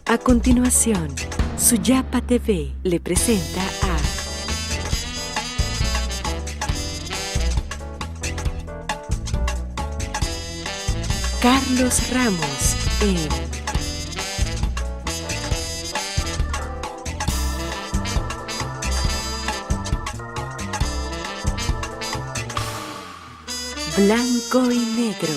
A continuación, Suyapa TV le presenta a Carlos Ramos en Blanco y Negro.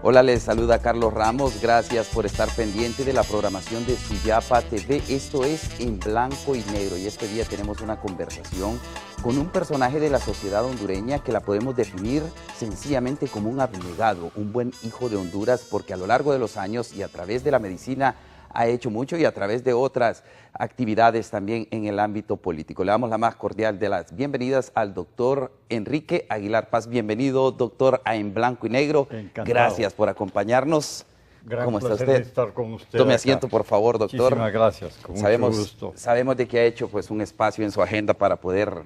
Hola, les saluda Carlos Ramos. Gracias por estar pendiente de la programación de Suyapa TV. Esto es En Blanco y Negro y este día tenemos una conversación con un personaje de la sociedad hondureña que la podemos definir sencillamente como un abnegado, un buen hijo de Honduras, porque a lo largo de los años y a través de la medicina ha hecho mucho y a través de otras actividades también en el ámbito político. Le damos la más cordial de las bienvenidas al doctor Enrique Aguilar Paz. Bienvenido, doctor, a En Blanco y Negro. Encantado. Gracias por acompañarnos. Gran ¿Cómo está placer usted? de estar con usted Tome acá. asiento, por favor, doctor. Muchísimas gracias, con mucho gusto. Sabemos de que ha hecho pues, un espacio en su agenda para poder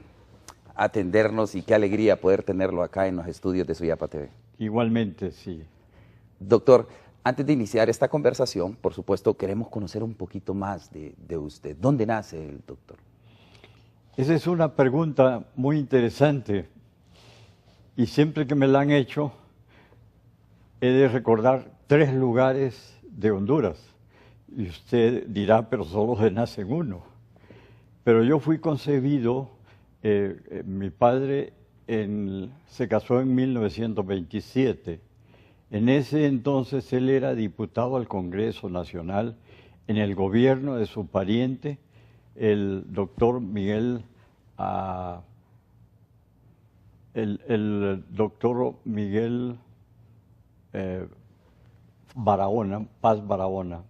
atendernos y qué alegría poder tenerlo acá en los estudios de Suyapa TV. Igualmente, sí. Doctor, antes de iniciar esta conversación, por supuesto, queremos conocer un poquito más de usted. ¿Dónde nace el doctor? Esa es una pregunta muy interesante y siempre que me la han hecho, he de recordar 3 lugares de Honduras. Y usted dirá, pero solo se nace en uno. Pero yo fui concebido, mi padre se casó en 1927. En ese entonces él era diputado al Congreso Nacional en el gobierno de su pariente, el doctor Miguel, Barahona, Paz Barahona.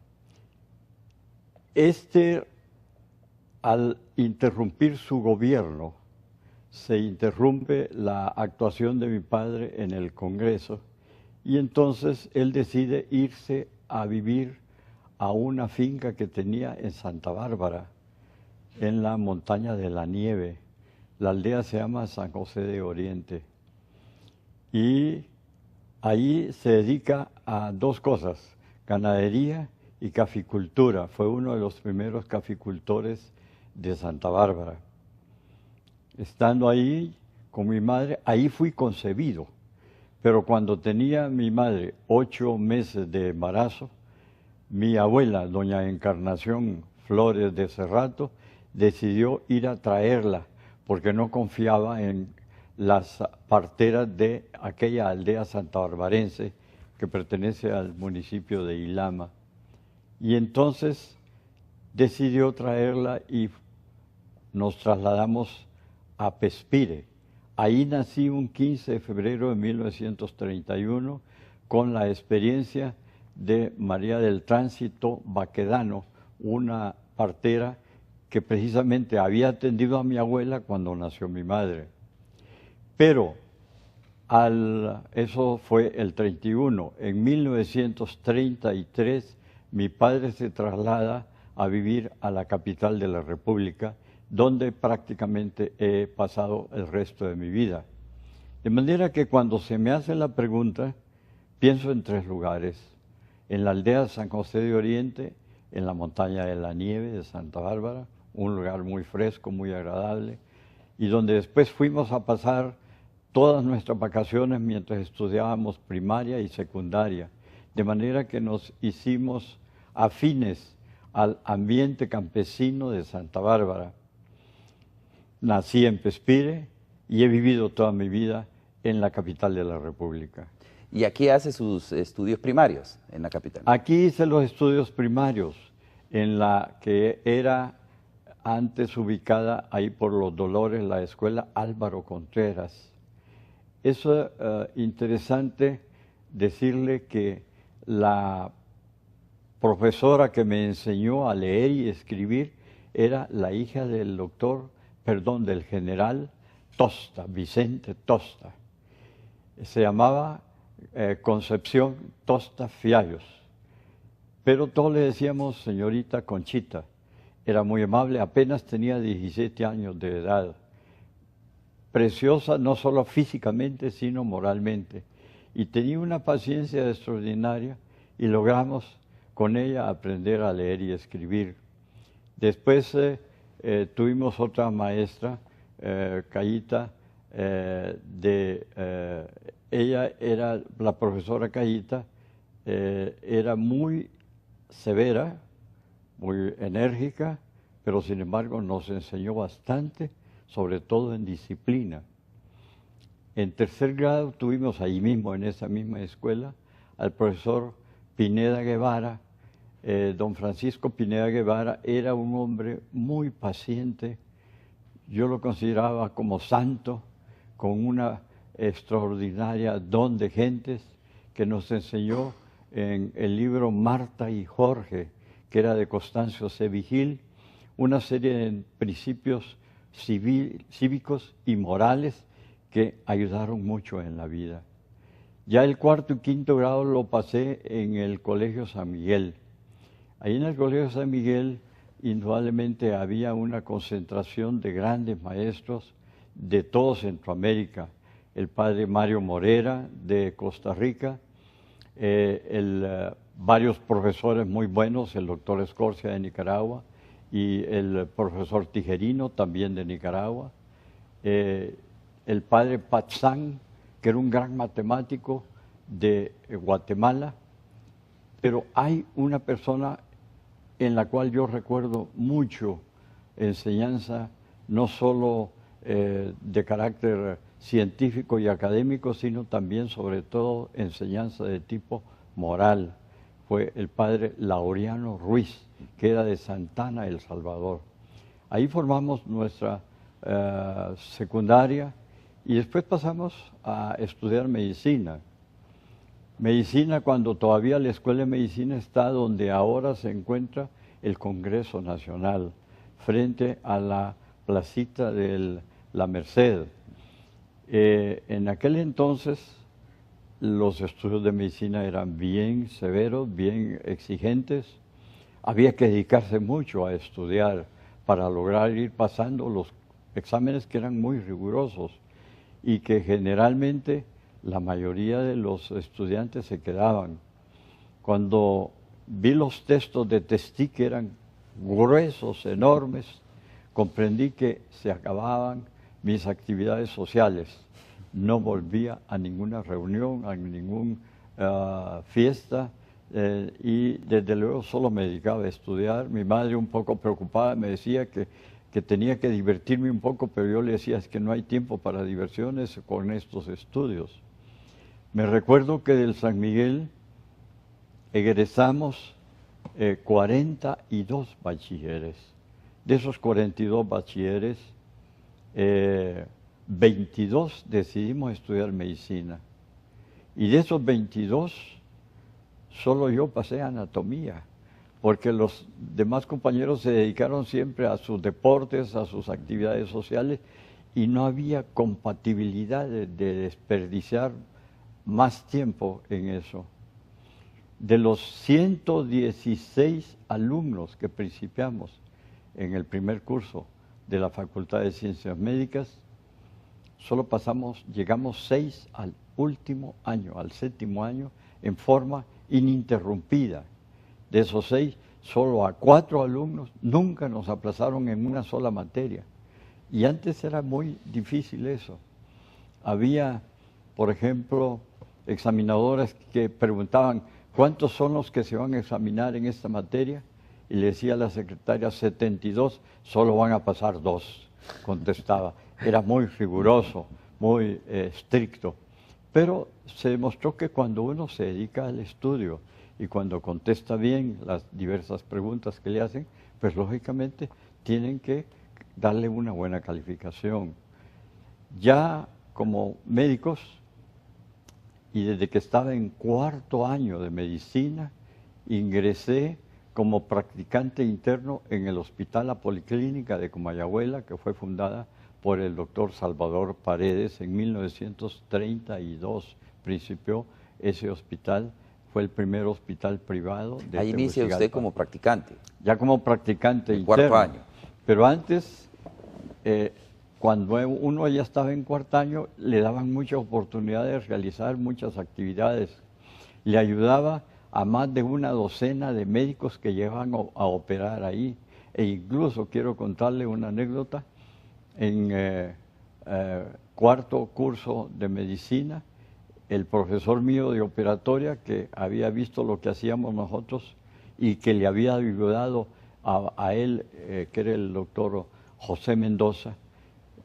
Al interrumpir su gobierno, se interrumpe la actuación de mi padre en el Congreso y entonces él decide irse a vivir a una finca que tenía en Santa Bárbara, en la montaña de la Nieve. La aldea se llama San José de Oriente. Y ahí se dedica a 2 cosas, ganadería y caficultura. Fue uno de los primeros caficultores de Santa Bárbara. Estando ahí con mi madre, ahí fui concebido. Pero cuando tenía mi madre 8 meses de embarazo, mi abuela, doña Encarnación Flores de Cerrato, decidió ir a traerla porque no confiaba en las parteras de aquella aldea santabarbarense que pertenece al municipio de Ilama. Y entonces decidió traerla y nos trasladamos a Pespire. Ahí nací un 15 de febrero de 1931 con la experiencia de María del Tránsito Baquedano, una partera que precisamente había atendido a mi abuela cuando nació mi madre. Pero eso fue el 31. En 1933 mi padre se traslada a vivir a la capital de la República, donde prácticamente he pasado el resto de mi vida. De manera que cuando se me hace la pregunta, pienso en 3 lugares. En la aldea de San José de Oriente, en la montaña de la Nieve de Santa Bárbara, un lugar muy fresco, muy agradable, y donde después fuimos a pasar todas nuestras vacaciones mientras estudiábamos primaria y secundaria, de manera que nos hicimos afines al ambiente campesino de Santa Bárbara. Nací en Pespire y he vivido toda mi vida en la capital de la República. ¿Y aquí hace sus estudios primarios en la capital? Aquí hice los estudios primarios en la que era antes ubicada ahí por Los Dolores, la escuela Álvaro Contreras. Es interesante decirle que la profesora que me enseñó a leer y escribir era la hija del del general Tosta, Vicente Tosta. Se llamaba Concepción Tosta Fiallos, pero todos le decíamos señorita Conchita. Era muy amable, apenas tenía 17 años de edad. preciosa, no solo físicamente, sino moralmente. Y tenía una paciencia extraordinaria y logramos con ella aprender a leer y escribir. Después tuvimos otra maestra, Cayita, ella era la profesora Cayita, era muy severa, muy enérgica, pero sin embargo nos enseñó bastante, sobre todo en disciplina. En tercer grado tuvimos ahí mismo, en esa misma escuela, al profesor Pineda Guevara. Don Francisco Pineda Guevara era un hombre muy paciente, yo lo consideraba como santo, con una extraordinaria don de gentes, que nos enseñó en el libro Marta y Jorge, que era de Constancio C. Vigil, una serie de principios cívicos y morales que ayudaron mucho en la vida. Ya el cuarto y quinto grado lo pasé en el Colegio San Miguel. Ahí en el Colegio San Miguel, indudablemente había una concentración de grandes maestros de todo Centroamérica. El padre Mario Morera de Costa Rica, varios profesores muy buenos, el doctor Escorcia de Nicaragua y el profesor Tijerino también de Nicaragua, el padre Patzán, que era un gran matemático de Guatemala, pero hay una persona en la cual yo recuerdo mucho enseñanza, no solo de carácter científico y académico, sino también, sobre todo, enseñanza de tipo moral. Fue el padre Laureano Ruiz, que era de Santana, El Salvador. Ahí formamos nuestra secundaria y después pasamos a estudiar medicina. Medicina cuando todavía la Escuela de Medicina está donde ahora se encuentra el Congreso Nacional, frente a la placita de la Merced. En aquel entonces los estudios de medicina eran bien severos, bien exigentes. Había que dedicarse mucho a estudiar para lograr ir pasando los exámenes que eran muy rigurosos y que generalmente la mayoría de los estudiantes se quedaban. Cuando vi los textos de Testí, que eran gruesos, enormes, comprendí que se acababan mis actividades sociales. No volvía a ninguna reunión, a ninguna fiesta, y desde luego solo me dedicaba a estudiar. Mi madre, un poco preocupada, me decía que tenía que divertirme un poco, pero yo le decía, es que no hay tiempo para diversiones con estos estudios. Me recuerdo que del San Miguel egresamos 42 bachilleres. De esos 42 bachilleres, 22 decidimos estudiar medicina. Y de esos 22, solo yo pasé anatomía, porque los demás compañeros se dedicaron siempre a sus deportes, a sus actividades sociales, y no había compatibilidad de desperdiciar más tiempo en eso. De los 116 alumnos que principiamos en el primer curso de la Facultad de Ciencias Médicas, solo llegamos 6 al último año, al séptimo año, en forma ininterrumpida. De esos 6, solo a 4 alumnos nunca nos aplazaron en una sola materia. Y antes era muy difícil eso. Había, por ejemplo, examinadores que preguntaban, ¿cuántos son los que se van a examinar en esta materia? Y le decía a la secretaria, 72, solo van a pasar 2, contestaba. Era muy riguroso, muy estricto. Pero se demostró que cuando uno se dedica al estudio y cuando contesta bien las diversas preguntas que le hacen, pues lógicamente tienen que darle una buena calificación. Ya como médicos, y desde que estaba en cuarto año de medicina, ingresé como practicante interno en el Hospital La Policlínica de Comayagüela, que fue fundada por el doctor Salvador Paredes en 1932. Principió ese hospital, fue el primer hospital privado de Ahí inicia usted como practicante. Ya como practicante el interno. Cuarto año. Pero antes, cuando uno ya estaba en cuarto año, le daban muchas oportunidades de realizar muchas actividades. Le ayudaba a más de una docena de médicos que llegaban a operar ahí. E incluso quiero contarle una anécdota. En cuarto curso de medicina, el profesor mío de operatoria, que había visto lo que hacíamos nosotros y que le había ayudado a él, que era el doctor José Mendoza,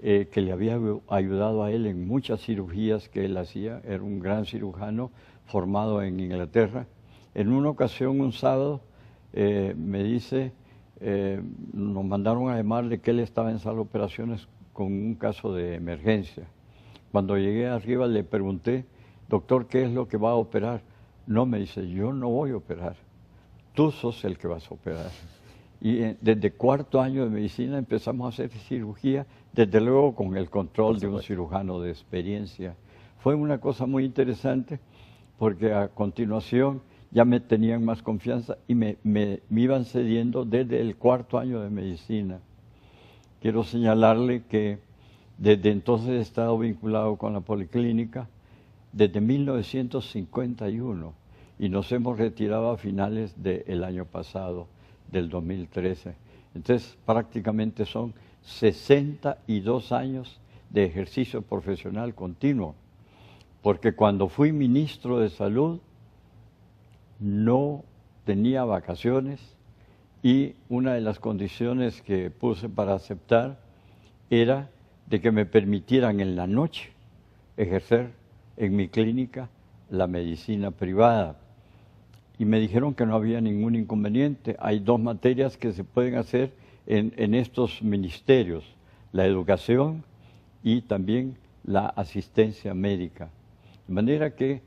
que le había ayudado a él en muchas cirugías que él hacía, era un gran cirujano formado en Inglaterra. En una ocasión, un sábado, me dice, nos mandaron a llamarle que él estaba en sala de operaciones con un caso de emergencia. Cuando llegué arriba le pregunté, doctor, ¿qué es lo que va a operar? No, me dice, yo no voy a operar, tú sos el que vas a operar. Y desde cuarto año de medicina empezamos a hacer cirugía, desde luego con el control de un cirujano de experiencia. Fue una cosa muy interesante porque a continuación ya me tenían más confianza y me iban cediendo desde el cuarto año de medicina. Quiero señalarle que desde entonces he estado vinculado con la policlínica desde 1951 y nos hemos retirado a finales del año pasado, del 2013. Entonces prácticamente son 62 años de ejercicio profesional continuo, porque cuando fui ministro de Salud no tenía vacaciones y una de las condiciones que puse para aceptar era de que me permitieran en la noche ejercer en mi clínica la medicina privada. Y me dijeron que no había ningún inconveniente. Hay dos materias que se pueden hacer en estos ministerios, la educación y también la asistencia médica. De manera que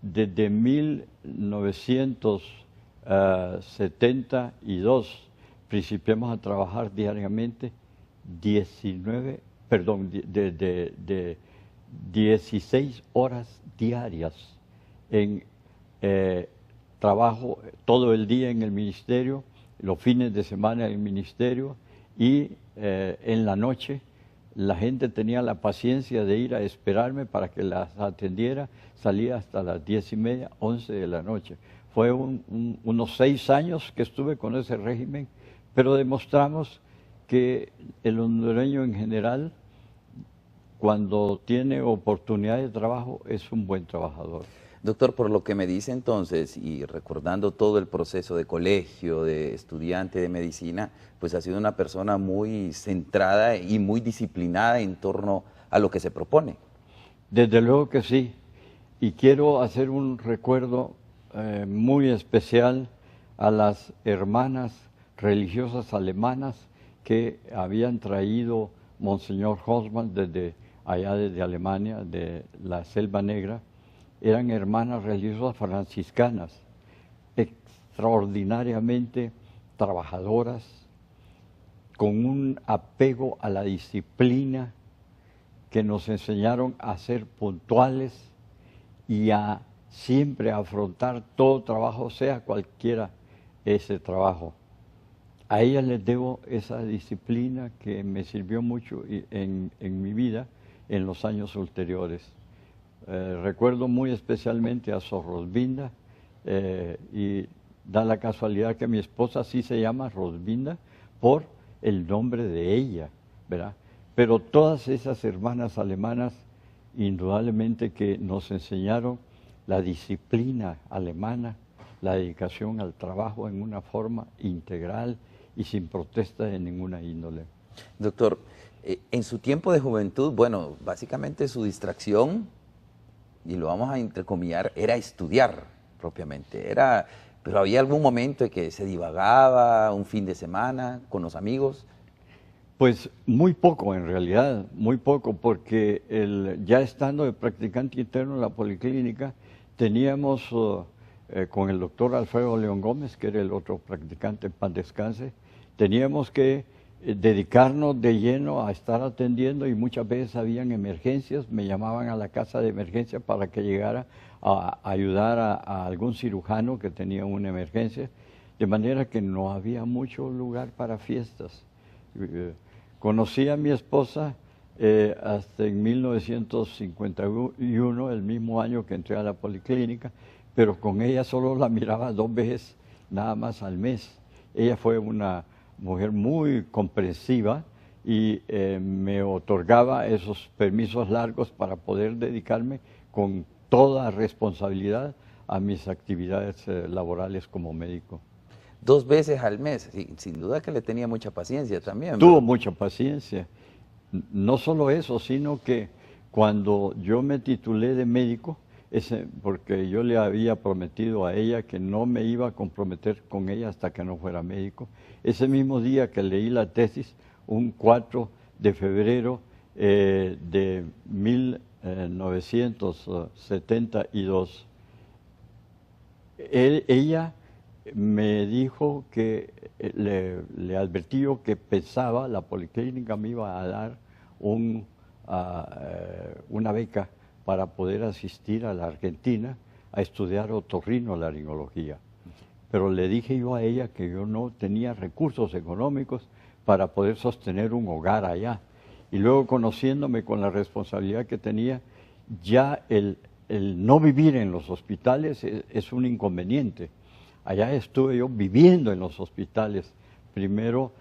desde 1972 principiamos a trabajar diariamente 16 horas diarias en trabajo todo el día en el ministerio, los fines de semana en el ministerio y en la noche la gente tenía la paciencia de ir a esperarme para que las atendiera, salía hasta las 10:30, 11 de la noche. Fue unos 6 años que estuve con ese régimen, pero demostramos que el hondureño en general, cuando tiene oportunidad de trabajo, es un buen trabajador. Doctor, por lo que me dice entonces, y recordando todo el proceso de colegio, de estudiante de medicina, pues ha sido una persona muy centrada y muy disciplinada en torno a lo que se propone. Desde luego que sí, y quiero hacer un recuerdo muy especial a las hermanas religiosas alemanas que habían traído Monseñor Hosman desde allá, desde Alemania, de la Selva Negra. Eran hermanas religiosas franciscanas, extraordinariamente trabajadoras, con un apego a la disciplina, que nos enseñaron a ser puntuales y a siempre afrontar todo trabajo, sea cualquiera ese trabajo. A ellas les debo esa disciplina que me sirvió mucho en mi vida en los años ulteriores. Recuerdo muy especialmente a Sor Rosvinda y da la casualidad que mi esposa sí se llama Rosvinda por el nombre de ella, ¿verdad? Pero todas esas hermanas alemanas indudablemente que nos enseñaron la disciplina alemana, la dedicación al trabajo en una forma integral y sin protesta de ninguna índole. Doctor, en su tiempo de juventud, bueno, básicamente su distracción, y lo vamos a entrecomillar, era estudiar propiamente. Pero había algún momento en que se divagaba, un fin de semana con los amigos. Pues muy poco en realidad, muy poco, porque ya estando de practicante interno en la policlínica, teníamos con el doctor Alfredo León Gómez, que era el otro practicante, en paz descanse, teníamos que dedicarnos de lleno a estar atendiendo y muchas veces habían emergencias, me llamaban a la casa de emergencia para que llegara a ayudar a algún cirujano que tenía una emergencia, de manera que no había mucho lugar para fiestas. Conocí a mi esposa hasta en 1951, el mismo año que entré a la policlínica, pero con ella solo la miraba 2 veces, nada más al mes. Ella fue una mujer muy comprensiva y me otorgaba esos permisos largos para poder dedicarme con toda responsabilidad a mis actividades laborales como médico. 2 veces al mes, sin duda que le tenía mucha paciencia también. Tuvo mucha paciencia. No solo eso, sino que cuando yo me titulé de médico, porque yo le había prometido a ella que no me iba a comprometer con ella hasta que no fuera médico, ese mismo día que leí la tesis, un 4 de febrero de 1972, ella me dijo que le advertí yo que pensaba, la policlínica me iba a dar una beca para poder asistir a la Argentina a estudiar otorrinolaringología. Pero le dije yo a ella que yo no tenía recursos económicos para poder sostener un hogar allá. Y luego, conociéndome con la responsabilidad que tenía, ya el no vivir en los hospitales es un inconveniente. Allá estuve yo viviendo en los hospitales, primero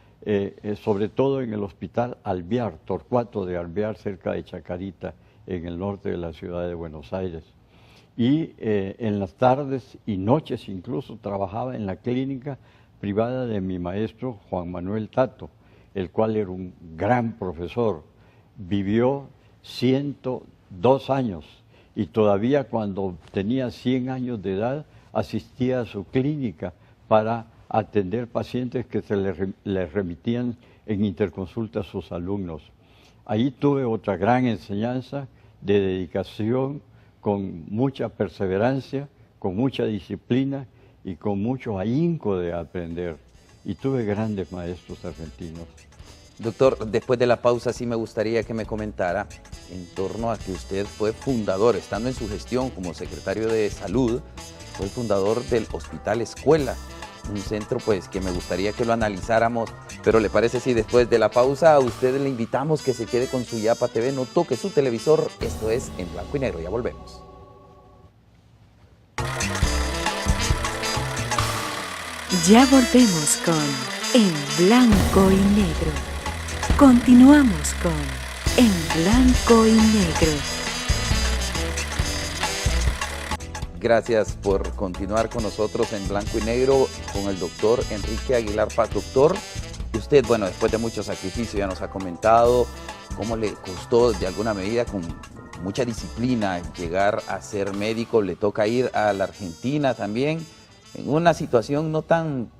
sobre todo en el hospital Alvear, Torcuato de Alvear, cerca de Chacarita, en el norte de la ciudad de Buenos Aires. Y en las tardes y noches incluso trabajaba en la clínica privada de mi maestro Juan Manuel Tato, el cual era un gran profesor. Vivió 102 años y todavía cuando tenía 100 años de edad asistía a su clínica para atender pacientes que se les remitían en interconsulta a sus alumnos. Ahí tuve otra gran enseñanza de dedicación, con mucha perseverancia, con mucha disciplina y con mucho ahínco de aprender. Y tuve grandes maestros argentinos. Doctor, después de la pausa sí me gustaría que me comentara en torno a que usted fue fundador, estando en su gestión como secretario de Salud, fue el fundador del Hospital Escuela, un centro pues que me gustaría que lo analizáramos, pero ¿le parece si después de la pausa a usted le invitamos que se quede con Suyapa TV, no toque su televisor? Esto es En Blanco y Negro, ya volvemos. Ya volvemos con En Blanco y Negro. Continuamos con En Blanco y Negro. Gracias por continuar con nosotros en Blanco y Negro con el doctor Enrique Aguilar Paz. Doctor, usted, bueno, después de mucho sacrificio ya nos ha comentado cómo le costó de alguna medida con mucha disciplina llegar a ser médico. Le toca ir a la Argentina también en una situación no tan...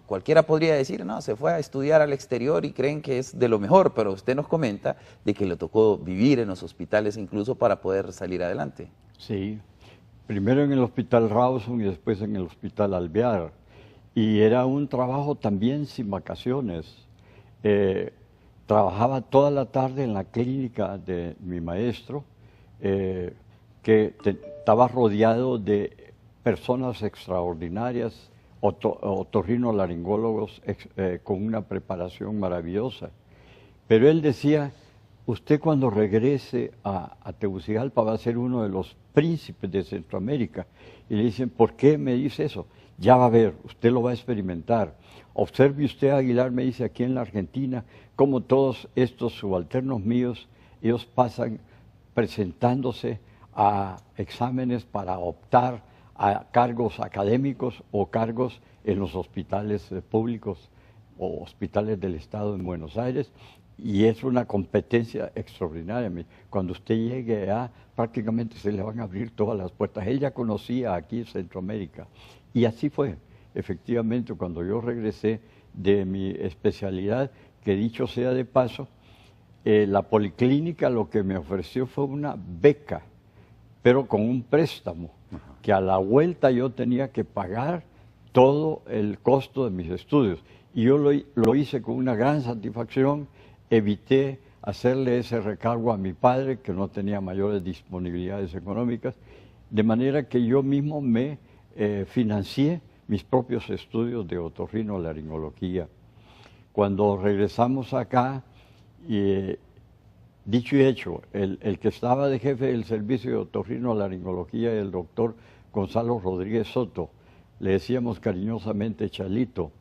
Cualquiera podría decir, no, se fue a estudiar al exterior y creen que es de lo mejor, pero usted nos comenta de que le tocó vivir en los hospitales incluso para poder salir adelante. Sí. Primero en el Hospital Rawson y después en el Hospital Alvear. Y era un trabajo también sin vacaciones. Trabajaba toda la tarde en la clínica de mi maestro, que estaba rodeado de personas extraordinarias, otorrinolaringólogos con una preparación maravillosa. Pero él decía, usted cuando regrese a Tegucigalpa va a ser uno de los príncipes de Centroamérica. Y le dicen, ¿por qué me dice eso? Ya va a ver, usted lo va a experimentar. Observe usted, Aguilar, me dice, aquí en la Argentina, cómo todos estos subalternos míos, ellos pasan presentándose a exámenes para optar a cargos académicos o cargos en los hospitales públicos o hospitales del Estado en Buenos Aires. Y es una competencia extraordinaria. Cuando usted llegue a, prácticamente se le van a abrir todas las puertas. Él ya conocía aquí Centroamérica. Y así fue. Efectivamente, cuando yo regresé de mi especialidad, que dicho sea de paso, la policlínica lo que me ofreció fue una beca, pero con un préstamo, que a la vuelta yo tenía que pagar todo el costo de mis estudios. Y yo lo hice con una gran satisfacción. Evité hacerle ese recargo a mi padre, que no tenía mayores disponibilidades económicas, de manera que yo mismo me financié mis propios estudios de otorrinolaringología. Cuando regresamos acá, Y dicho y hecho, el que estaba de jefe del servicio de otorrinolaringología, el doctor Gonzalo Rodríguez Soto, le decíamos cariñosamente Chalito.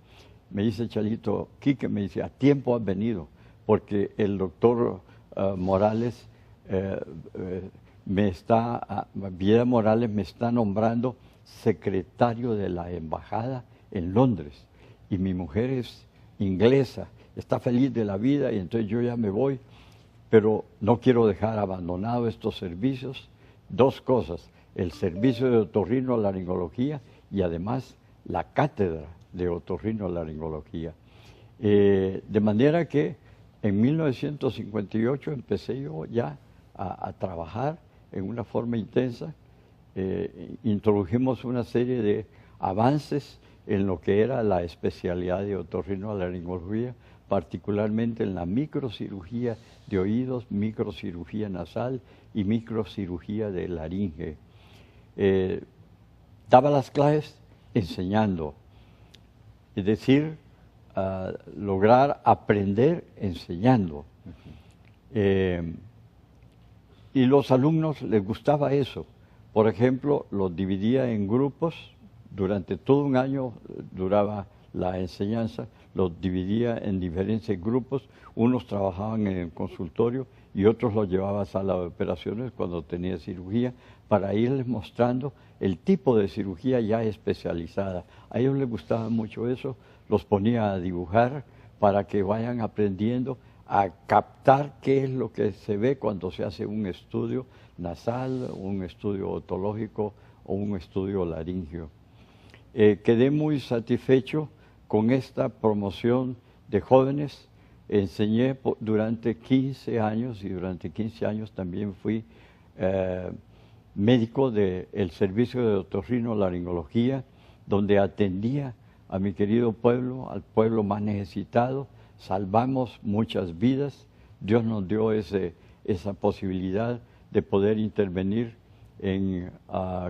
Me dice Chalito, Quique, me dice, a tiempo has venido, porque el doctor Morales, Vida Morales me está nombrando secretario de la embajada en Londres, y mi mujer es inglesa, está feliz de la vida, y entonces yo ya me voy, pero no quiero dejar abandonados estos servicios. Dos cosas, el servicio de otorrinolaringología y además la cátedra de otorrinolaringología. De manera que en 1958 empecé yo ya a trabajar en una forma intensa. Introdujimos una serie de avances en lo que era la especialidad de otorrinolaringología, particularmente en la microcirugía de oídos, microcirugía nasal y microcirugía de laringe. Daba las clases enseñando, es decir, lograr aprender enseñando. Y los alumnos les gustaba eso. Por ejemplo, los dividía en grupos, durante todo un año duraba la enseñanza, los dividía en diferentes grupos, unos trabajaban en el consultorio y otros los llevaba a sala de operaciones cuando tenía cirugía, para irles mostrando el tipo de cirugía ya especializada. A ellos les gustaba mucho eso, los ponía a dibujar para que vayan aprendiendo a captar qué es lo que se ve cuando se hace un estudio nasal, un estudio otológico o un estudio laringio. Quedé muy satisfecho con esta promoción de jóvenes. Enseñé durante 15 años y durante 15 años también fui médico del servicio de otorrinolaringología, donde atendía a mi querido pueblo, al pueblo más necesitado. Salvamos muchas vidas. Dios nos dio esa posibilidad de poder intervenir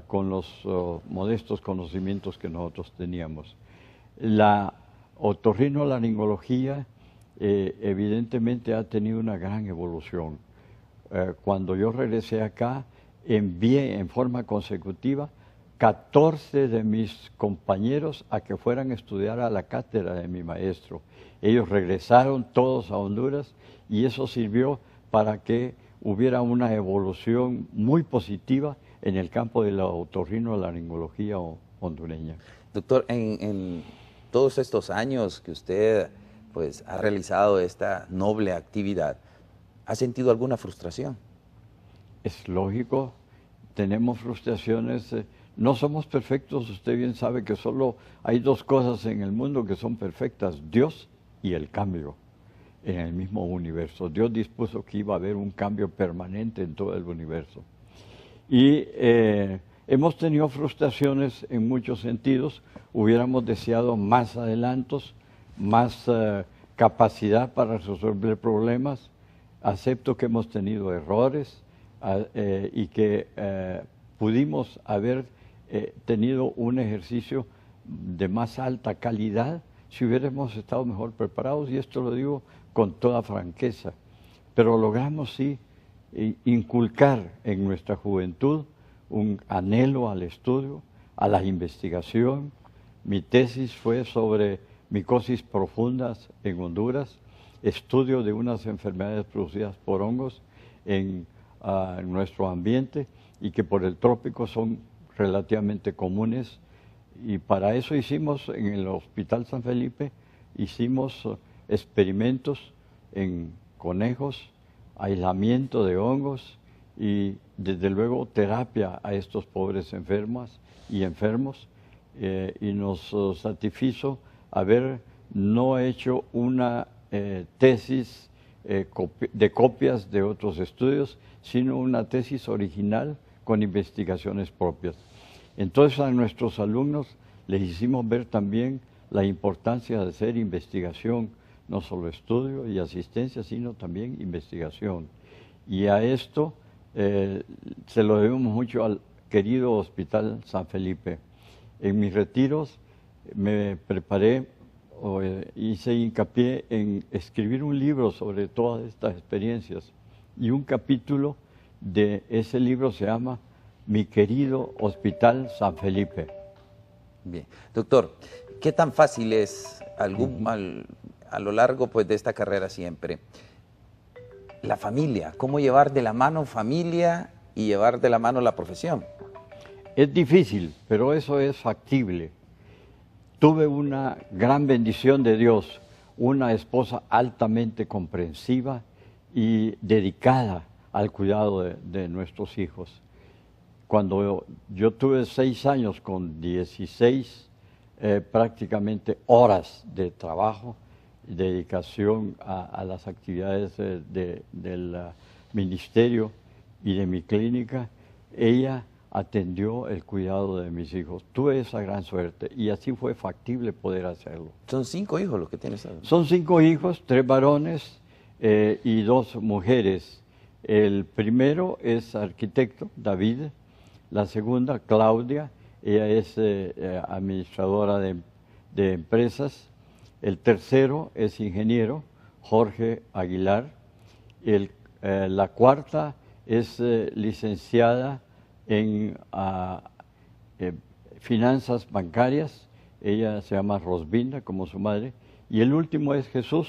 con los modestos conocimientos que nosotros teníamos. La otorrinolaringología evidentemente ha tenido una gran evolución. Cuando yo regresé acá, envié en forma consecutiva 14 de mis compañeros a que fueran a estudiar a la cátedra de mi maestro. Ellos regresaron todos a Honduras y eso sirvió para que hubiera una evolución muy positiva en el campo de la otorrinolaringología hondureña. Doctor, en todos estos años que usted pues, ha realizado esta noble actividad, ¿ha sentido alguna frustración? Es lógico, tenemos frustraciones. No somos perfectos, usted bien sabe que solo hay dos cosas en el mundo que son perfectas, Dios y el cambio en el mismo universo. Dios dispuso que iba a haber un cambio permanente en todo el universo. Y hemos tenido frustraciones en muchos sentidos. Hubiéramos deseado más adelantos, más capacidad para resolver problemas. Acepto que hemos tenido errores y que pudimos haber tenido un ejercicio de más alta calidad si hubiéramos estado mejor preparados, y esto lo digo con toda franqueza. Pero logramos sí inculcar en nuestra juventud un anhelo al estudio, a la investigación. Mi tesis fue sobre micosis profundas en Honduras, estudio de unas enfermedades producidas por hongos en nuestro ambiente y que por el trópico son relativamente comunes. Y para eso hicimos en el Hospital San Felipe, hicimos experimentos en conejos, aislamiento de hongos y desde luego terapia a estos pobres enfermas y enfermos, y nos satisfizo haber no hecho una tesis de copias de otros estudios, sino una tesis original con investigaciones propias. Entonces a nuestros alumnos les hicimos ver también la importancia de hacer investigación, no solo estudio y asistencia, sino también investigación. Y a esto se lo debemos mucho al querido Hospital San Felipe. En mis retiros me preparé hice hincapié en escribir un libro sobre todas estas experiencias y un capítulo de ese libro se llama Mi querido Hospital San Felipe. Bien. Doctor, ¿qué tan fácil es a lo largo pues, de esta carrera siempre la familia? ¿Cómo llevar de la mano familia y llevar de la mano la profesión? Es difícil, pero eso es factible. Tuve una gran bendición de Dios, una esposa altamente comprensiva y dedicada al cuidado de nuestros hijos. Cuando yo tuve 6 años con 16 prácticamente horas de trabajo, dedicación a las actividades del ministerio y de mi clínica, ella atendió el cuidado de mis hijos. Tuve esa gran suerte y así fue factible poder hacerlo. Son 5 hijos los que tienes. Son 5 hijos, 3 varones y 2 mujeres. El primero es arquitecto, David. La segunda, Claudia, ella es administradora de empresas. El tercero es ingeniero, Jorge Aguilar. La cuarta es licenciada en finanzas bancarias, ella se llama Rosbinda como su madre, y el último es Jesús,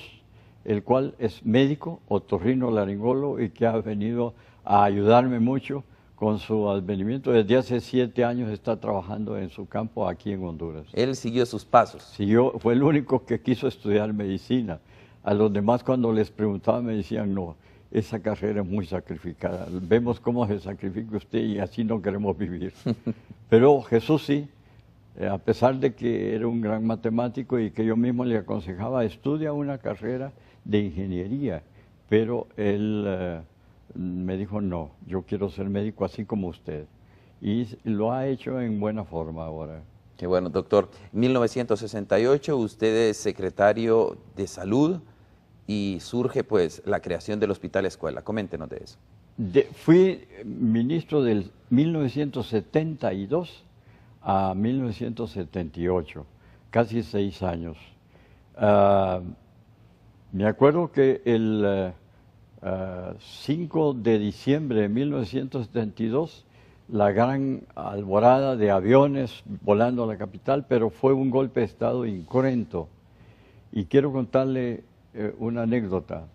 el cual es médico, otorrinolaringólogo y que ha venido a ayudarme mucho con su advenimiento. Desde hace 7 años está trabajando en su campo aquí en Honduras. Él siguió sus pasos. Fue el único que quiso estudiar medicina. A los demás cuando les preguntaba me decían no. Esa carrera es muy sacrificada. Vemos cómo se sacrifica usted y así no queremos vivir. Pero Jesús sí, a pesar de que era un gran matemático y que yo mismo le aconsejaba, estudia una carrera de ingeniería. Pero él me dijo, no, yo quiero ser médico así como usted. Y lo ha hecho en buena forma ahora. Qué bueno, doctor. En 1968 usted es secretario de Salud y surge pues la creación del Hospital Escuela. Coméntenos de eso. Fui ministro del 1972 a 1978, casi 6 años. Me acuerdo que el 5 de diciembre de 1972, la gran alborada de aviones volando a la capital, pero fue un golpe de Estado incruento. Y quiero contarle una anécdota.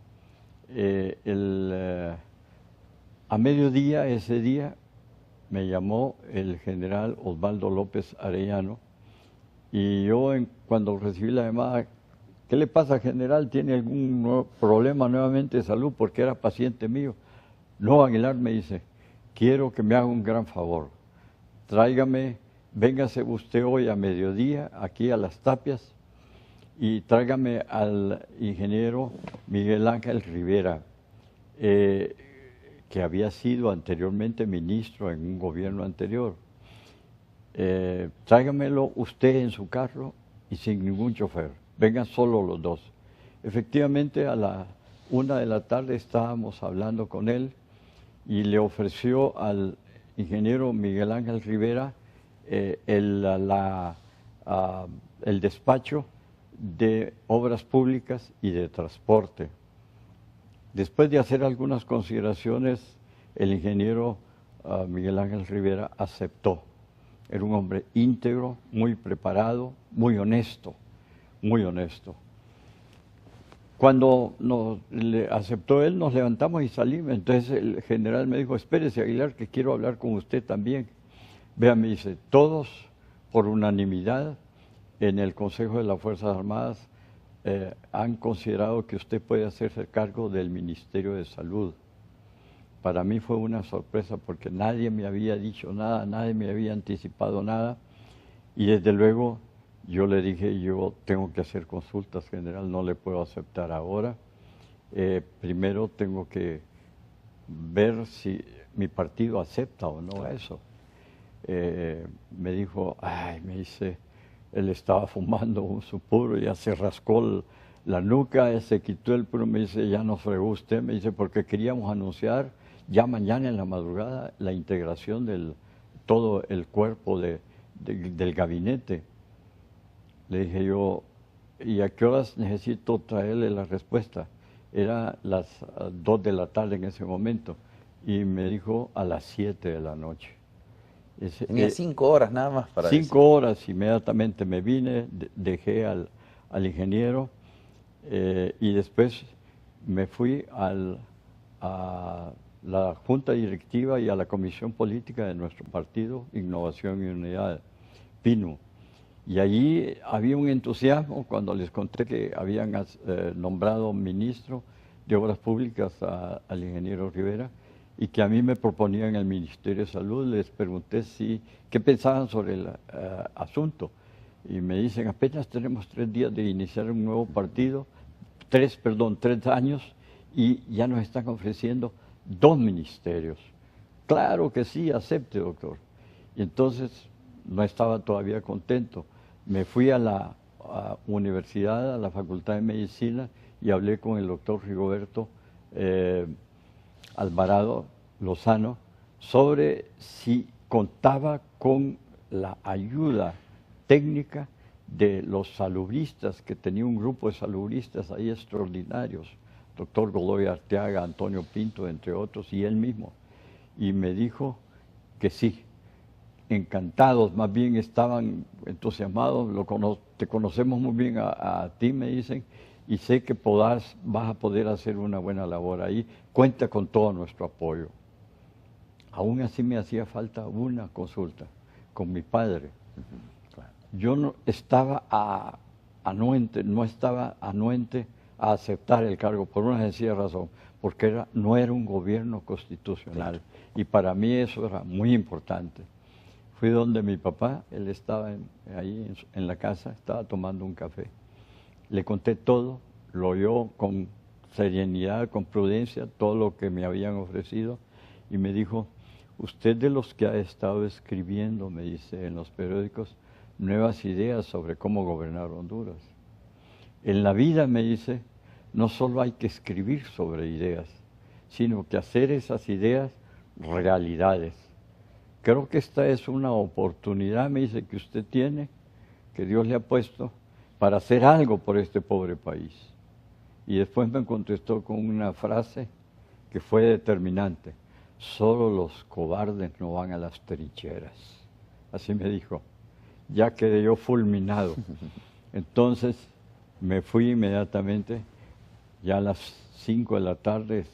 A mediodía ese día me llamó el general Osvaldo López Arellano y yo cuando recibí la llamada, ¿qué le pasa, general? ¿Tiene algún problema nuevamente de salud? Porque era paciente mío. No, Aguilar, me dice, quiero que me haga un gran favor. Tráigame, véngase usted hoy a mediodía aquí a Las Tapias y tráigame al ingeniero Miguel Ángel Rivera, que había sido anteriormente ministro en un gobierno anterior. Tráigamelo usted en su carro y sin ningún chofer. Vengan solo los dos. Efectivamente, a la 1 de la tarde estábamos hablando con él y le ofreció al ingeniero Miguel Ángel Rivera el despacho de obras públicas y de transporte. Después de hacer algunas consideraciones, el ingeniero Miguel Ángel Rivera aceptó. Era un hombre íntegro, muy preparado, muy honesto, muy honesto. Cuando le aceptó él, nos levantamos y salimos. Entonces el general me dijo, espérese, Aguilar, que quiero hablar con usted también. Vea, me dice, todos por unanimidad en el Consejo de las Fuerzas Armadas han considerado que usted puede hacerse cargo del Ministerio de Salud. Para mí fue una sorpresa porque nadie me había dicho nada, nadie me había anticipado nada. Y desde luego yo le dije, yo tengo que hacer consultas, general, no le puedo aceptar ahora. Primero tengo que ver si mi partido acepta o no eso. Me dijo, ay, me dice, él estaba fumando su puro, ya se rascó la nuca, se quitó el puro, me dice, ya nos fregó usted, me dice, porque queríamos anunciar ya mañana en la madrugada la integración del todo el cuerpo del gabinete. Le dije yo, ¿y a qué horas necesito traerle la respuesta? Era las 2 de la tarde en ese momento. Y me dijo a las 7 de la noche. Tenía 5 horas nada más para 5 horas, inmediatamente me vine, dejé al ingeniero y después me fui a la junta directiva y a la comisión política de nuestro partido, Innovación y Unidad, PINU. Y allí había un entusiasmo cuando les conté que habían nombrado ministro de Obras Públicas al ingeniero Rivera y que a mí me proponían el Ministerio de Salud. Les pregunté qué pensaban sobre el asunto y me dicen, apenas tenemos 3 días de iniciar un nuevo partido, 3 años, y ya nos están ofreciendo 2 ministerios. Claro que sí, acepte, doctor. Y entonces no estaba todavía contento. Me fui a la universidad, a la Facultad de Medicina, y hablé con el doctor Rigoberto Alvarado Lozano sobre si contaba con la ayuda técnica de los salubristas, que tenía un grupo de salubristas ahí extraordinarios, doctor Godoy Arteaga, Antonio Pinto, entre otros, y él mismo. Y me dijo que sí, encantados, más bien estaban entusiasmados, te conocemos muy bien a ti, me dicen, y sé que vas a poder hacer una buena labor ahí, cuenta con todo nuestro apoyo. Aún así me hacía falta una consulta con mi padre. Yo no estaba anuente a aceptar el cargo por una sencilla razón, porque no era un gobierno constitucional, y para mí eso era muy importante. Fui donde mi papá, él estaba ahí en la casa, estaba tomando un café. Le conté todo, lo oyó con serenidad, con prudencia, todo lo que me habían ofrecido, y me dijo, usted de los que ha estado escribiendo, me dice, en los periódicos, nuevas ideas sobre cómo gobernar Honduras. En la vida, me dice, no solo hay que escribir sobre ideas, sino que hacer esas ideas realidades. Creo que esta es una oportunidad, me dice, que usted tiene, que Dios le ha puesto, para hacer algo por este pobre país. Y después me contestó con una frase que fue determinante. Solo los cobardes no van a las trincheras. Así me dijo. Ya quedé yo fulminado. Entonces me fui inmediatamente, ya a las 5 de la tarde,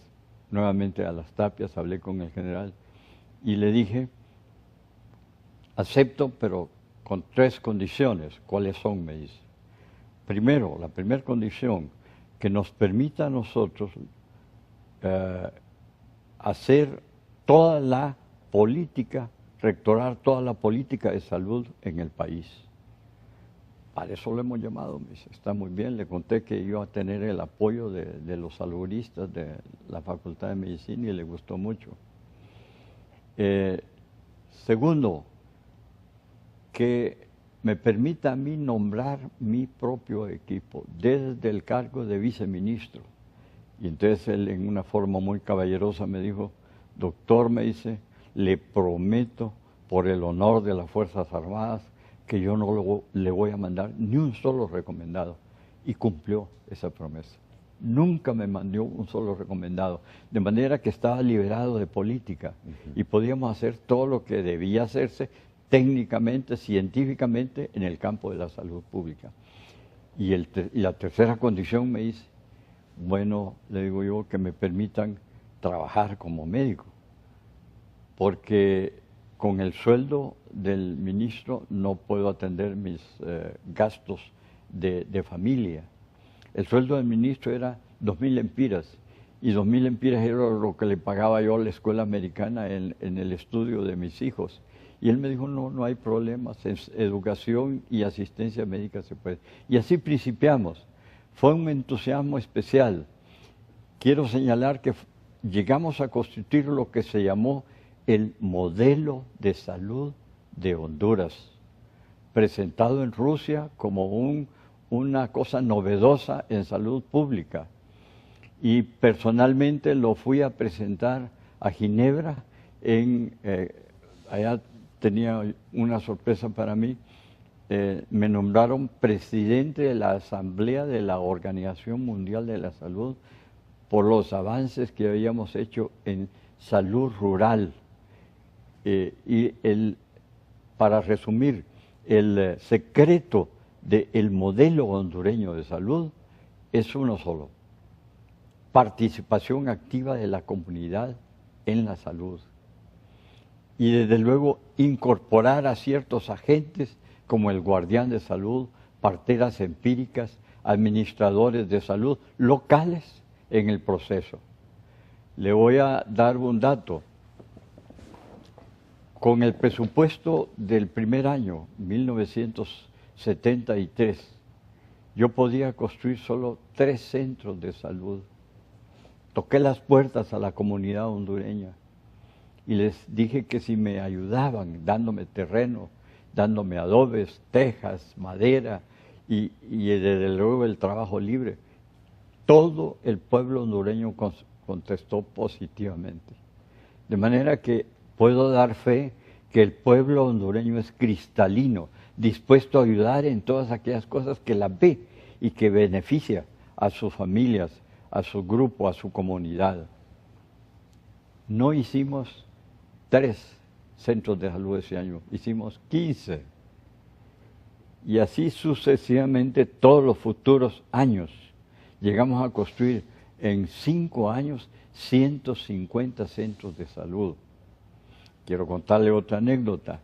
nuevamente a Las Tapias, hablé con el general y le dije, acepto, pero con 3 condiciones. ¿Cuáles son? Me dice. Primero, la primera condición, que nos permita a nosotros hacer toda la política, rectorar toda la política de salud en el país. Para eso lo hemos llamado, me dice, está muy bien. Le conté que iba a tener el apoyo de los salubristas de la Facultad de Medicina y le gustó mucho. Segundo, que me permita a mí nombrar mi propio equipo desde el cargo de viceministro. Y entonces él, en una forma muy caballerosa, me dijo, doctor, me dice, le prometo por el honor de las Fuerzas Armadas que yo no le voy a mandar ni un solo recomendado. Y cumplió esa promesa. Nunca me mandó un solo recomendado, de manera que estaba liberado de política y podíamos hacer todo lo que debía hacerse técnicamente, científicamente, en el campo de la salud pública. Y la tercera condición, me dice, bueno, le digo yo, que me permitan trabajar como médico, porque con el sueldo del ministro no puedo atender mis gastos de familia. El sueldo del ministro era 2.000 lempiras, y 2.000 lempiras era lo que le pagaba yo a la escuela americana en el estudio de mis hijos. Y él me dijo, no hay problemas, educación y asistencia médica se puede. Y así principiamos. Fue un entusiasmo especial. Quiero señalar que llegamos a constituir lo que se llamó el modelo de salud de Honduras, presentado en Rusia como una cosa novedosa en salud pública. Y personalmente lo fui a presentar a Ginebra, allá tenía una sorpresa para mí, me nombraron presidente de la Asamblea de la Organización Mundial de la Salud por los avances que habíamos hecho en salud rural. Para resumir, el secreto del modelo hondureño de salud es uno solo: participación activa de la comunidad en la salud. Y desde luego incorporar a ciertos agentes como el guardián de salud, parteras empíricas, administradores de salud locales en el proceso. Le voy a dar un dato. Con el presupuesto del primer año, 1973, yo podía construir solo 3 centros de salud. Toqué las puertas a la comunidad hondureña y les dije que si me ayudaban dándome terreno, dándome adobes, tejas, madera y desde luego el trabajo libre, todo el pueblo hondureño contestó positivamente. De manera que puedo dar fe que el pueblo hondureño es cristalino, dispuesto a ayudar en todas aquellas cosas que la ve y que beneficia a sus familias, a su grupo, a su comunidad. No hicimos 3 centros de salud ese año, hicimos 15. Y así sucesivamente todos los futuros años. Llegamos a construir en 5 años 150 centros de salud. Quiero contarle otra anécdota.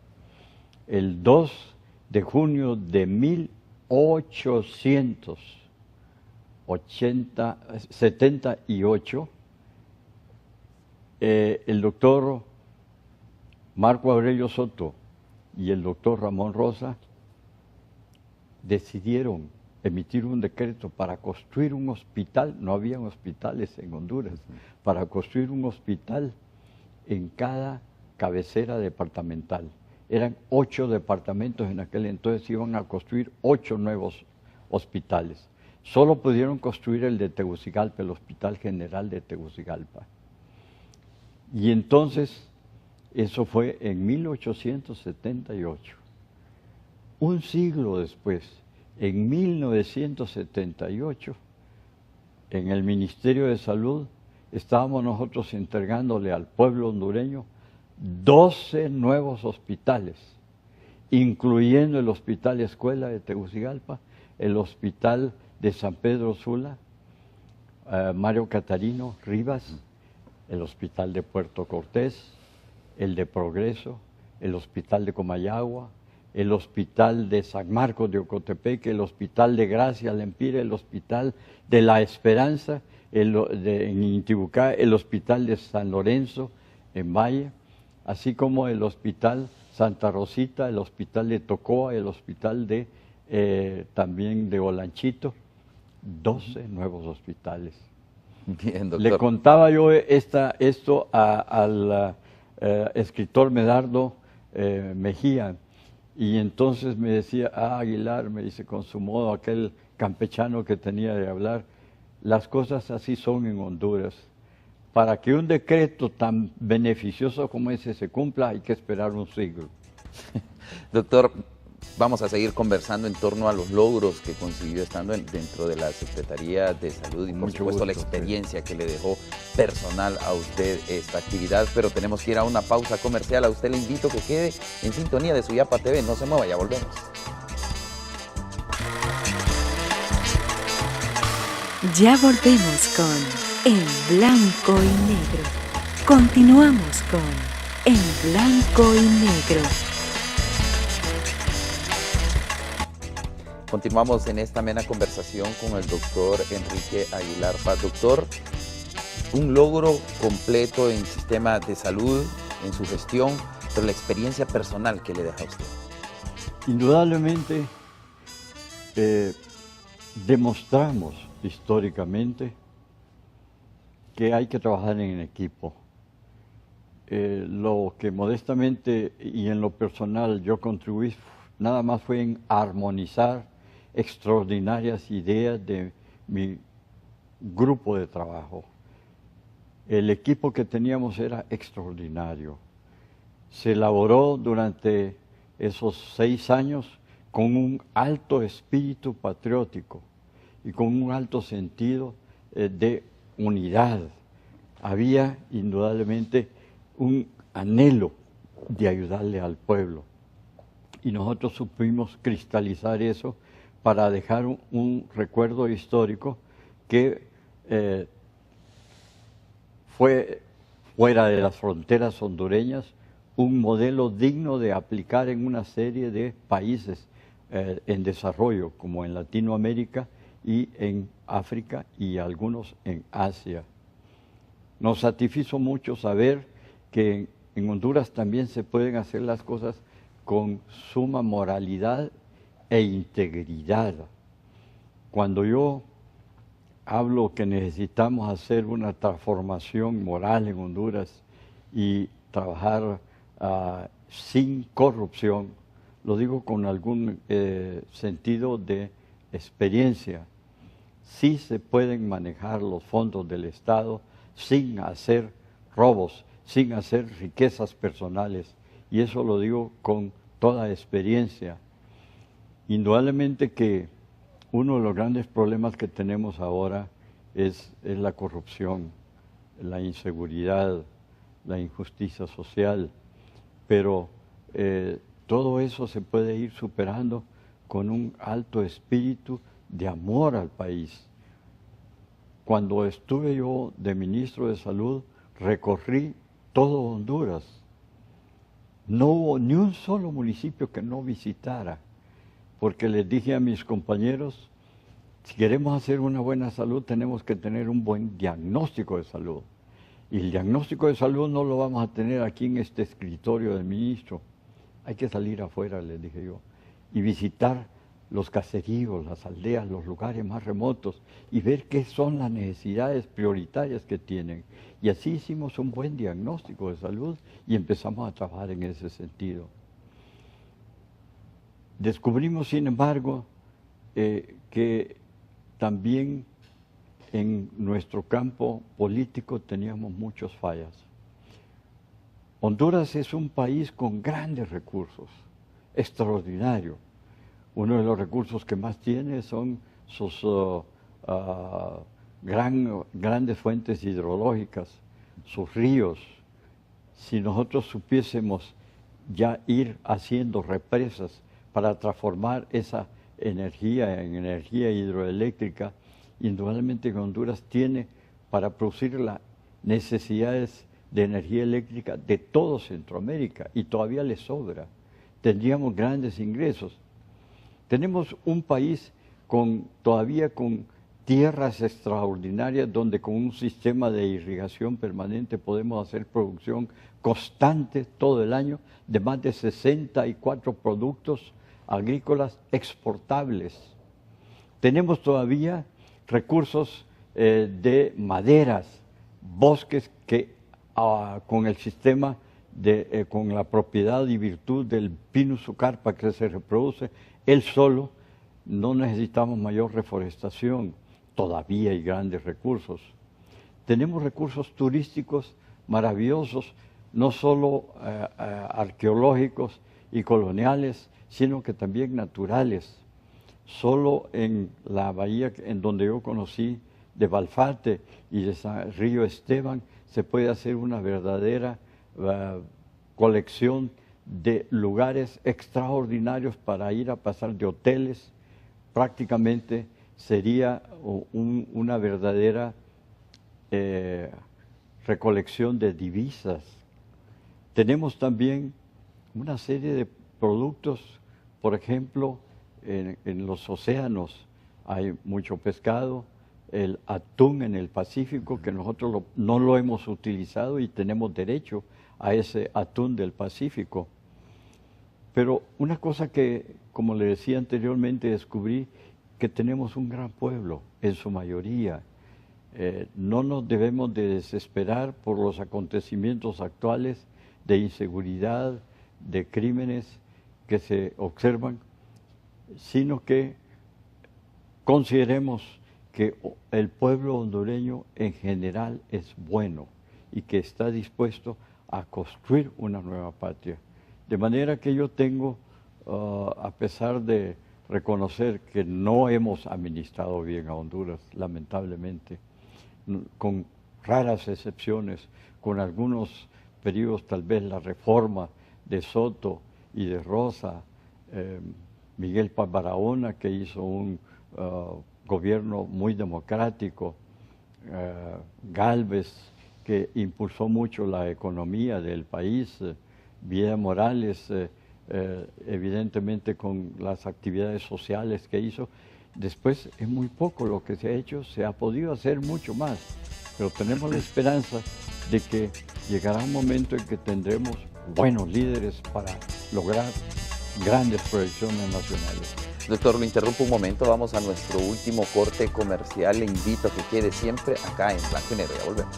El 2 de junio de 1878, el doctor Marco Aurelio Soto y el doctor Ramón Rosa decidieron emitir un decreto para construir un hospital. No habían hospitales en Honduras, para construir un hospital en cada cabecera departamental. Eran 8 departamentos en aquel entonces, iban a construir 8 nuevos hospitales. Solo pudieron construir el de Tegucigalpa, el Hospital General de Tegucigalpa. Y entonces, eso fue en 1878. Un siglo después, en 1978, en el Ministerio de Salud, estábamos nosotros entregándole al pueblo hondureño 12 nuevos hospitales, incluyendo el Hospital Escuela de Tegucigalpa, el Hospital de San Pedro Sula, Mario Catarino Rivas, el Hospital de Puerto Cortés, el de Progreso, el Hospital de Comayagua, el Hospital de San Marcos de Ocotepeque, el Hospital de Gracia Lempira, el Hospital de La Esperanza en Intibucá, el Hospital de San Lorenzo en Valle, así como el Hospital Santa Rosita, el Hospital de Tocoa, el Hospital también de Olanchito. 12 nuevos hospitales. Bien, doctor. Le contaba yo esto al escritor Medardo Mejía, y entonces me decía, Aguilar, me dice con su modo, aquel campechano que tenía de hablar, las cosas así son en Honduras. Para que un decreto tan beneficioso como ese se cumpla, hay que esperar un siglo. Doctor, vamos a seguir conversando en torno a los logros que consiguió estando dentro de la Secretaría de Salud y por supuesto la experiencia que le dejó personal a usted esta actividad, pero tenemos que ir a una pausa comercial. A usted le invito que quede en sintonía de Suyapa TV, no se mueva, ya volvemos. Ya volvemos con En Blanco y Negro. Continuamos con En Blanco y Negro. Continuamos en esta amena conversación con el doctor Enrique Aguilar Paz. Doctor, un logro completo en sistema de salud, en su gestión, pero la experiencia personal que le deja a usted. Indudablemente demostramos históricamente que hay que trabajar en equipo. Lo que modestamente y en lo personal yo contribuí nada más fue en armonizar extraordinarias ideas de mi grupo de trabajo. El equipo que teníamos era extraordinario. Se elaboró durante esos 6 años con un alto espíritu patriótico y con un alto sentido de unidad. Había indudablemente un anhelo de ayudarle al pueblo y nosotros supimos cristalizar eso para dejar un recuerdo histórico que fue fuera de las fronteras hondureñas un modelo digno de aplicar en una serie de países en desarrollo, como en Latinoamérica y en África y algunos en Asia. Nos satisfizo mucho saber que en Honduras también se pueden hacer las cosas con suma moralidad e integridad. Cuando yo hablo que necesitamos hacer una transformación moral en Honduras y trabajar sin corrupción, lo digo con algún sentido de experiencia. Sí se pueden manejar los fondos del Estado sin hacer robos, sin hacer riquezas personales, y eso lo digo con toda experiencia. Indudablemente que uno de los grandes problemas que tenemos ahora es la corrupción, la inseguridad, la injusticia social, pero todo eso se puede ir superando con un alto espíritu de amor al país. Cuando estuve yo de ministro de Salud, recorrí todo Honduras. No hubo ni un solo municipio que no visitara, porque les dije a mis compañeros, si queremos hacer una buena salud, tenemos que tener un buen diagnóstico de salud. Y el diagnóstico de salud no lo vamos a tener aquí en este escritorio del ministro. Hay que salir afuera, les dije yo, y visitar los caseríos, las aldeas, los lugares más remotos, y ver qué son las necesidades prioritarias que tienen. Y así hicimos un buen diagnóstico de salud y empezamos a trabajar en ese sentido. Descubrimos, sin embargo, que también en nuestro campo político teníamos muchas fallas. Honduras es un país con grandes recursos, extraordinario. Uno de los recursos que más tiene son sus grandes fuentes hidrológicas, sus ríos. Si nosotros supiésemos ya ir haciendo represas para transformar esa energía en energía hidroeléctrica, indudablemente que Honduras tiene para producir las necesidades de energía eléctrica de todo Centroamérica y todavía le sobra. Tendríamos grandes ingresos. Tenemos un país todavía con tierras extraordinarias donde con un sistema de irrigación permanente podemos hacer producción constante todo el año de más de 64 productos agrícolas exportables. Tenemos todavía recursos de maderas, bosques que con el sistema con la propiedad y virtud del Pinus carpa que se reproduce él solo, no necesitamos mayor reforestación, todavía hay grandes recursos. Tenemos recursos turísticos maravillosos, no solo arqueológicos y coloniales, sino que también naturales. Solo en la bahía en donde yo conocí de Balfate y de Río Esteban se puede hacer una verdadera colección de lugares extraordinarios para ir a pasar de hoteles. Prácticamente sería una verdadera recolección de divisas. Tenemos también una serie de productos, por ejemplo, en los océanos hay mucho pescado, el atún en el Pacífico, que nosotros no lo hemos utilizado y tenemos derecho a ese atún del Pacífico. Pero una cosa que, como le decía anteriormente, descubrí que tenemos un gran pueblo, en su mayoría. No nos debemos de desesperar por los acontecimientos actuales de inseguridad, de crímenes que se observan, sino que consideremos que el pueblo hondureño en general es bueno y que está dispuesto a construir una nueva patria. De manera que yo tengo a pesar de reconocer que no hemos administrado bien a Honduras, lamentablemente, con raras excepciones, con algunos periodos, tal vez la reforma de Soto y de Rosa, Miguel Paz Barahona, que hizo un gobierno muy democrático, Gálvez, que impulsó mucho la economía del país, Vida Morales, evidentemente con las actividades sociales que hizo. Después es muy poco lo que se ha hecho, se ha podido hacer mucho más, pero tenemos la esperanza de que llegará un momento en que tendremos buenos líderes para lograr grandes proyecciones nacionales. Doctor, lo interrumpo un momento, vamos a nuestro último corte comercial. Le invito a que quede siempre acá en Blanco y Negro. Ya volvemos.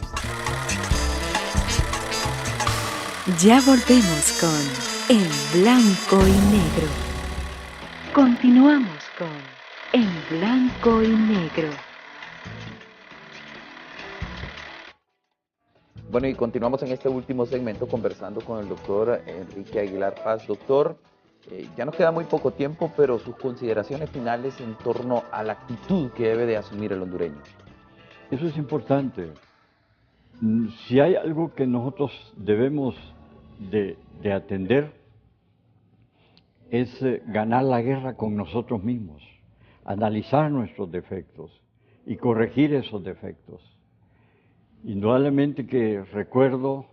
Ya volvemos con En Blanco y Negro. Continuamos con En Blanco y Negro. Bueno, y continuamos en este último segmento conversando con el doctor Enrique Aguilar Paz. Doctor, ya nos queda muy poco tiempo, pero sus consideraciones finales en torno a la actitud que debe de asumir el hondureño. Eso es importante. Si hay algo que nosotros debemos de atender, es ganar la guerra con nosotros mismos, analizar nuestros defectos y corregir esos defectos. Indudablemente que recuerdo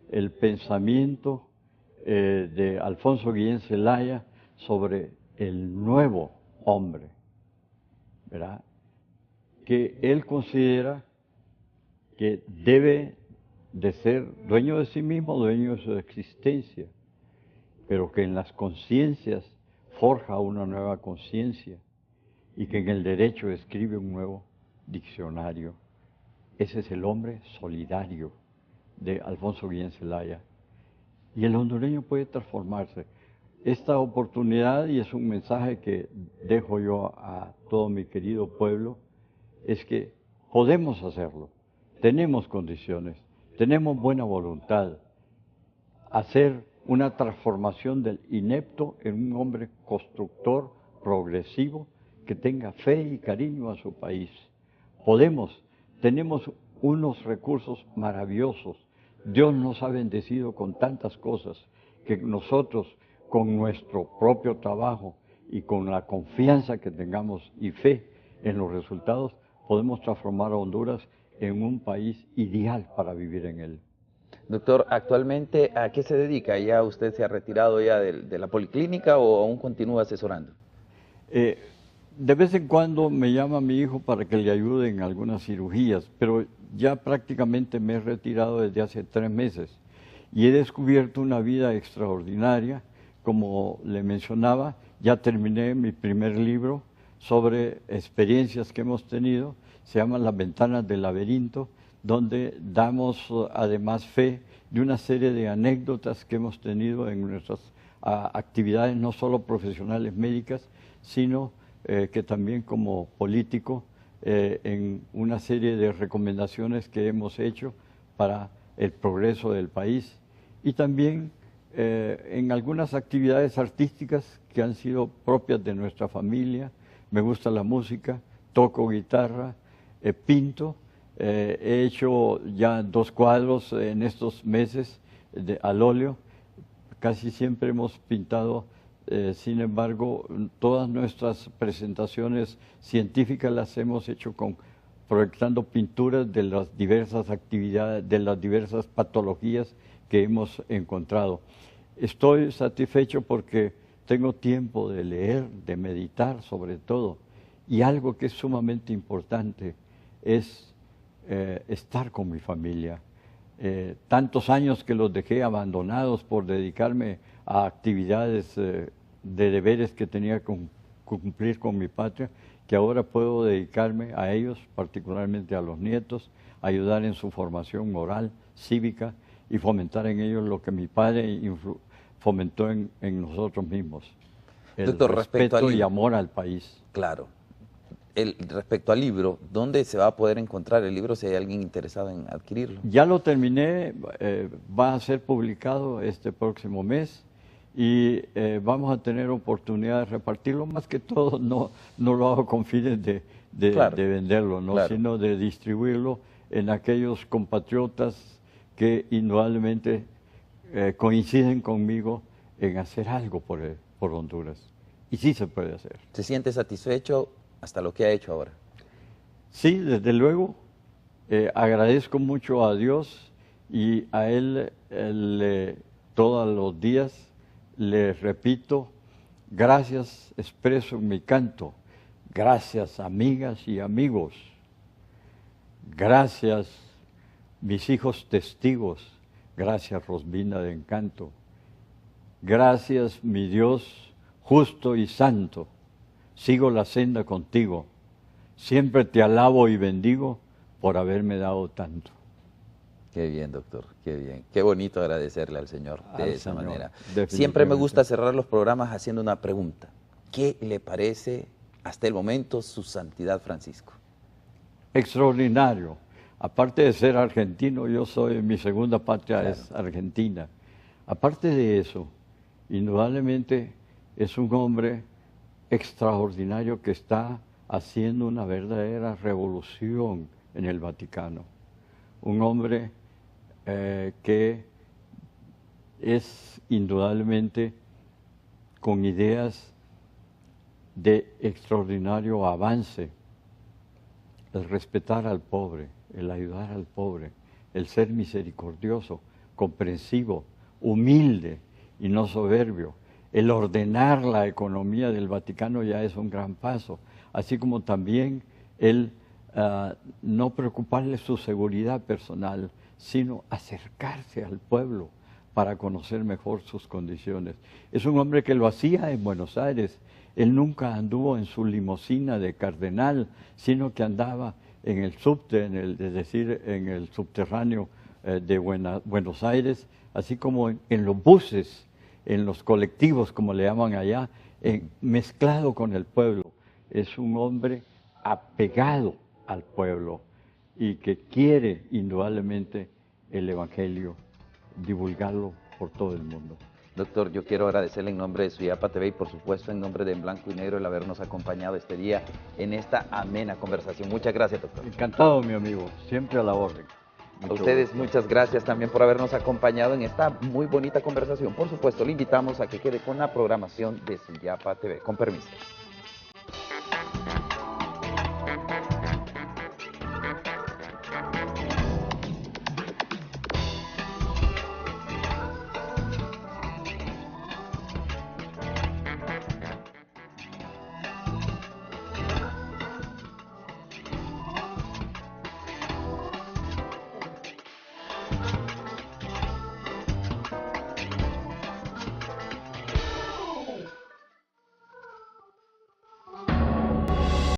el pensamiento de Alfonso Guillén Zelaya sobre el nuevo hombre, ¿verdad? Que él considera que debe de ser dueño de sí mismo, dueño de su existencia, pero que en las conciencias forja una nueva conciencia y que en el derecho escribe un nuevo diccionario. Ese es el hombre solidario de Alfonso Guillén Zelaya. Y el hondureño puede transformarse. Esta oportunidad, y es un mensaje que dejo yo a todo mi querido pueblo, es que podemos hacerlo, tenemos condiciones, tenemos buena voluntad, hacer una transformación del inepto en un hombre constructor, progresivo, que tenga fe y cariño a su país. Podemos, tenemos unos recursos maravillosos. Dios nos ha bendecido con tantas cosas que nosotros, con nuestro propio trabajo y con la confianza que tengamos y fe en los resultados, podemos transformar a Honduras en un país ideal para vivir en él. Doctor, actualmente, ¿a qué se dedica? ¿Ya usted se ha retirado ya de la policlínica o aún continúa asesorando? De vez en cuando me llama mi hijo para que le ayude en algunas cirugías, pero ya prácticamente me he retirado desde hace 3 meses y he descubierto una vida extraordinaria. Como le mencionaba, ya terminé mi primer libro sobre experiencias que hemos tenido, se llama Las Ventanas del Laberinto, donde damos además fe de una serie de anécdotas que hemos tenido en nuestras actividades, no solo profesionales médicas, sino que también como político, en una serie de recomendaciones que hemos hecho para el progreso del país y también en algunas actividades artísticas que han sido propias de nuestra familia. Me gusta la música, toco guitarra, pinto, he hecho ya 2 cuadros en estos meses al óleo. Casi siempre hemos pintado. Sin embargo, todas nuestras presentaciones científicas las hemos hecho proyectando pinturas de las diversas actividades, de las diversas patologías que hemos encontrado. Estoy satisfecho porque tengo tiempo de leer, de meditar sobre todo, y algo que es sumamente importante es estar con mi familia. Tantos años que los dejé abandonados por dedicarme a actividades de deberes que tenía que cumplir con mi patria, que ahora puedo dedicarme a ellos, particularmente a los nietos, ayudar en su formación moral, cívica y fomentar en ellos lo que mi padre fomentó en nosotros mismos, el Doctor, respeto y amor al país. Claro. Respecto al libro, ¿dónde se va a poder encontrar el libro si hay alguien interesado en adquirirlo? Ya lo terminé, va a ser publicado este próximo mes y vamos a tener oportunidad de repartirlo. Más que todo, no lo hago con fines Claro, de venderlo, ¿no? claro. Sino de distribuirlo en aquellos compatriotas que indudablemente coinciden conmigo en hacer algo por Honduras. Y sí se puede hacer. ¿Se siente satisfecho hasta lo que ha hecho ahora? Sí, desde luego, agradezco mucho a Dios y a Él todos los días le repito, gracias expreso en mi canto, gracias amigas y amigos, gracias mis hijos testigos, gracias Rosvina de Encanto, gracias mi Dios justo y santo, sigo la senda contigo. Siempre te alabo y bendigo por haberme dado tanto. Qué bien, doctor, qué bien. Qué bonito agradecerle al Señor de esa Señor, manera. definitivamente. Siempre me gusta cerrar los programas haciendo una pregunta. ¿Qué le parece hasta el momento su santidad Francisco? Extraordinario. Aparte de ser argentino, yo soy, mi segunda patria Claro. es Argentina. Aparte de eso, indudablemente es un hombre extraordinario que está haciendo una verdadera revolución en el Vaticano. Un hombre que es indudablemente con ideas de extraordinario avance, el respetar al pobre, el ayudar al pobre, el ser misericordioso, comprensivo, humilde y no soberbio. El ordenar la economía del Vaticano ya es un gran paso, así como también el no preocuparle su seguridad personal, sino acercarse al pueblo para conocer mejor sus condiciones. Es un hombre que lo hacía en Buenos Aires. Él nunca anduvo en su limusina de cardenal, sino que andaba en el subte, es decir, en el subterráneo de Buenos Aires, así como en los buses, en los colectivos, como le llaman allá, mezclado con el pueblo. Es un hombre apegado al pueblo y que quiere indudablemente el Evangelio, divulgarlo por todo el mundo. Doctor, yo quiero agradecerle en nombre de Suyapa TV y por supuesto en nombre de En Blanco y Negro el habernos acompañado este día en esta amena conversación. Muchas gracias, doctor. Encantado, mi amigo, siempre a la orden. A Mucho ustedes gusto. muchas gracias también por habernos acompañado en esta muy bonita conversación. Por supuesto, le invitamos a que quede con la programación de Suyapa TV. Con permiso.